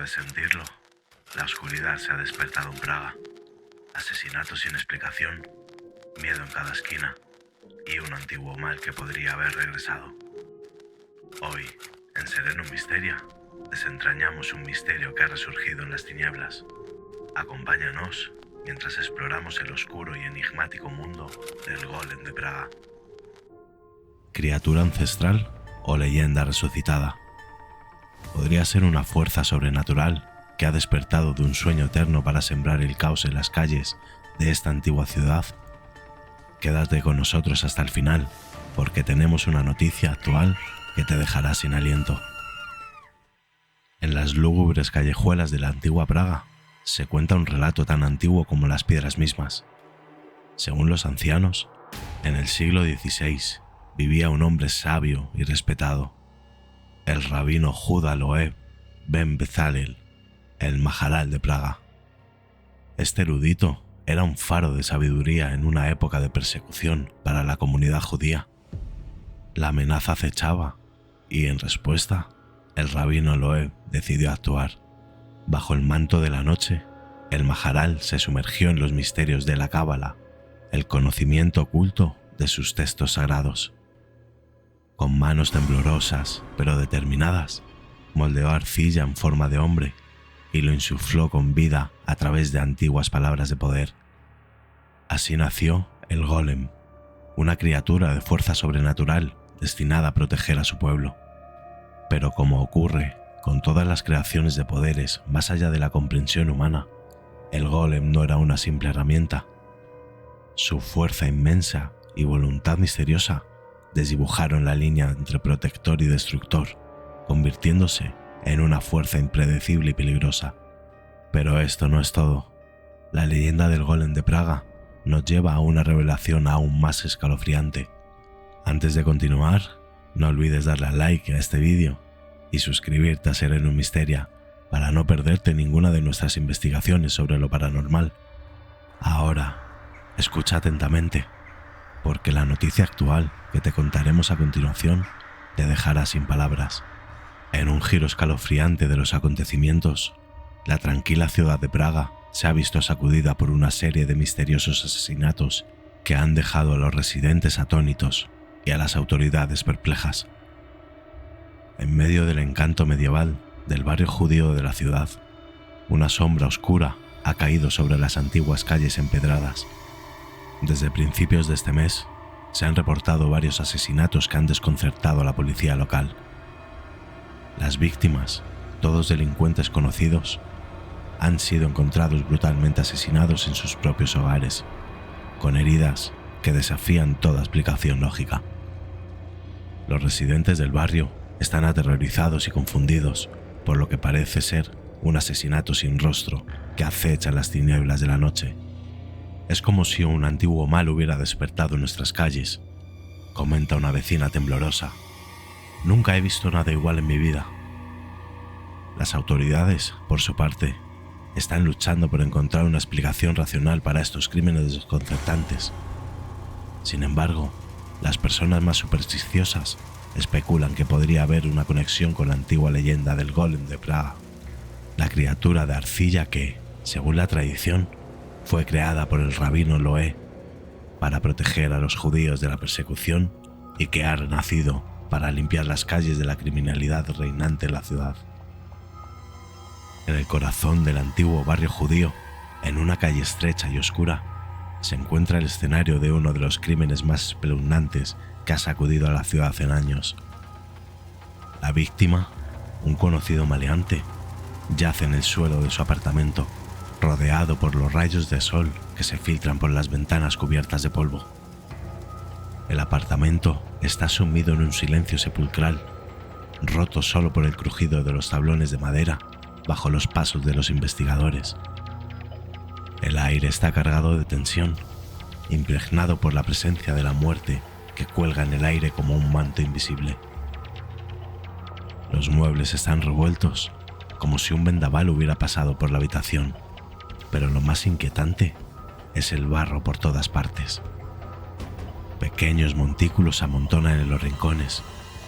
puedes sentirlo, la oscuridad se ha despertado en Praga. Asesinatos sin explicación, miedo en cada esquina y un antiguo mal que podría haber regresado. Hoy, en Sereno Misteria, desentrañamos un misterio que ha resurgido en las tinieblas. Acompáñanos mientras exploramos el oscuro y enigmático mundo del Golem de Praga. ¿Criatura ancestral o leyenda resucitada? Podría ser una fuerza sobrenatural que ha despertado de un sueño eterno para sembrar el caos en las calles de esta antigua ciudad. Quédate con nosotros hasta el final, porque tenemos una noticia actual que te dejará sin aliento. En las lúgubres callejuelas de la antigua Praga se cuenta un relato tan antiguo como las piedras mismas. Según los ancianos, en el siglo XVI vivía un hombre sabio y respetado, el rabino Judá Loev ben Bezalel, el Maharal de Praga. Este erudito era un faro de sabiduría en una época de persecución para la comunidad judía. La amenaza acechaba y, en respuesta, el rabino Loev decidió actuar. Bajo el manto de la noche, el Maharal se sumergió en los misterios de la Cábala, el conocimiento oculto de sus textos sagrados. Con manos temblorosas pero determinadas, moldeó arcilla en forma de hombre y lo insufló con vida a través de antiguas palabras de poder. Así nació el Golem, una criatura de fuerza sobrenatural destinada a proteger a su pueblo. Pero como ocurre con todas las creaciones de poderes más allá de la comprensión humana, el Golem no era una simple herramienta. Su fuerza inmensa y voluntad misteriosa desdibujaron la línea entre protector y destructor, convirtiéndose en una fuerza impredecible y peligrosa. Pero esto no es todo. La leyenda del Golem de Praga nos lleva a una revelación aún más escalofriante. Antes de continuar, no olvides darle a like a este vídeo y suscribirte a Sereno Misteria para no perderte ninguna de nuestras investigaciones sobre lo paranormal. Ahora, escucha atentamente, porque la noticia actual que te contaremos a continuación te dejará sin palabras. En un giro escalofriante de los acontecimientos, la tranquila ciudad de Praga se ha visto sacudida por una serie de misteriosos asesinatos que han dejado a los residentes atónitos y a las autoridades perplejas. En medio del encanto medieval del barrio judío de la ciudad, una sombra oscura ha caído sobre las antiguas calles empedradas. Desde principios de este mes, se han reportado varios asesinatos que han desconcertado a la policía local. Las víctimas, todos delincuentes conocidos, han sido encontrados brutalmente asesinados en sus propios hogares, con heridas que desafían toda explicación lógica. Los residentes del barrio están aterrorizados y confundidos por lo que parece ser un asesinato sin rostro que acecha en las tinieblas de la noche. Es como si un antiguo mal hubiera despertado en nuestras calles, comenta una vecina temblorosa. Nunca he visto nada igual en mi vida. Las autoridades, por su parte, están luchando por encontrar una explicación racional para estos crímenes desconcertantes. Sin embargo, las personas más supersticiosas especulan que podría haber una conexión con la antigua leyenda del Golem de Praga, la criatura de arcilla que, según la tradición, fue creada por el rabino Loev para proteger a los judíos de la persecución y que ha renacido para limpiar las calles de la criminalidad reinante en la ciudad. En el corazón del antiguo barrio judío, en una calle estrecha y oscura, se encuentra el escenario de uno de los crímenes más espeluznantes que ha sacudido a la ciudad en años. La víctima, un conocido maleante, yace en el suelo de su apartamento, rodeado por los rayos de sol que se filtran por las ventanas cubiertas de polvo. El apartamento está sumido en un silencio sepulcral, roto solo por el crujido de los tablones de madera bajo los pasos de los investigadores. El aire está cargado de tensión, impregnado por la presencia de la muerte que cuelga en el aire como un manto invisible. Los muebles están revueltos, como si un vendaval hubiera pasado por la habitación, pero lo más inquietante es el barro por todas partes. Pequeños montículos se amontonan en los rincones,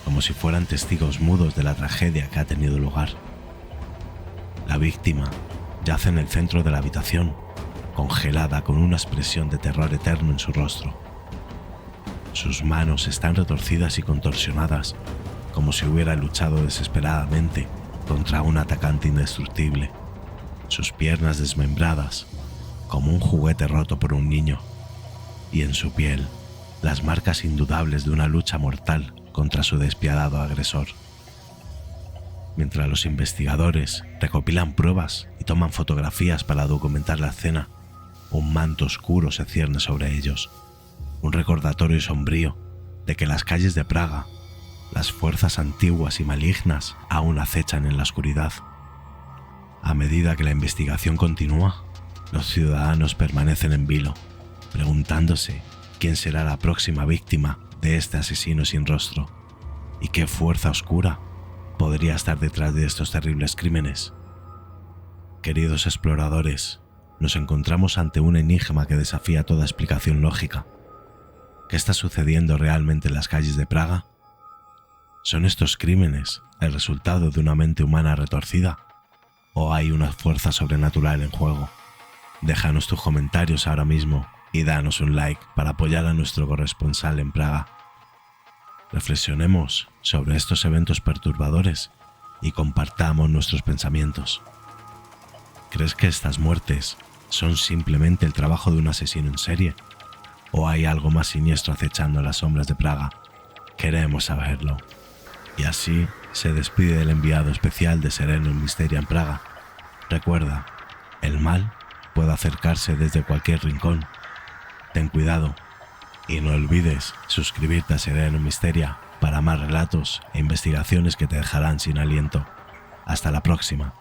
como si fueran testigos mudos de la tragedia que ha tenido lugar. La víctima yace en el centro de la habitación, congelada con una expresión de terror eterno en su rostro. Sus manos están retorcidas y contorsionadas, como si hubiera luchado desesperadamente contra un atacante indestructible. Sus piernas desmembradas, como un juguete roto por un niño, y en su piel las marcas indudables de una lucha mortal contra su despiadado agresor. Mientras los investigadores recopilan pruebas y toman fotografías para documentar la escena, un manto oscuro se cierne sobre ellos, un recordatorio sombrío de que las calles de Praga, las fuerzas antiguas y malignas aún acechan en la oscuridad. A medida que la investigación continúa, los ciudadanos permanecen en vilo, preguntándose quién será la próxima víctima de este asesino sin rostro y qué fuerza oscura podría estar detrás de estos terribles crímenes. Queridos exploradores, nos encontramos ante un enigma que desafía toda explicación lógica. ¿Qué está sucediendo realmente en las calles de Praga? ¿Son estos crímenes el resultado de una mente humana retorcida? ¿O hay una fuerza sobrenatural en juego? Déjanos tus comentarios ahora mismo y danos un like para apoyar a nuestro corresponsal en Praga. Reflexionemos sobre estos eventos perturbadores y compartamos nuestros pensamientos. ¿Crees que estas muertes son simplemente el trabajo de un asesino en serie? ¿O hay algo más siniestro acechando en las sombras de Praga? Queremos saberlo. Y así se despide el enviado especial de Serenum Mysteria en Praga. Recuerda, el mal puede acercarse desde cualquier rincón. Ten cuidado y no olvides suscribirte a Serenum Mysteria para más relatos e investigaciones que te dejarán sin aliento. Hasta la próxima.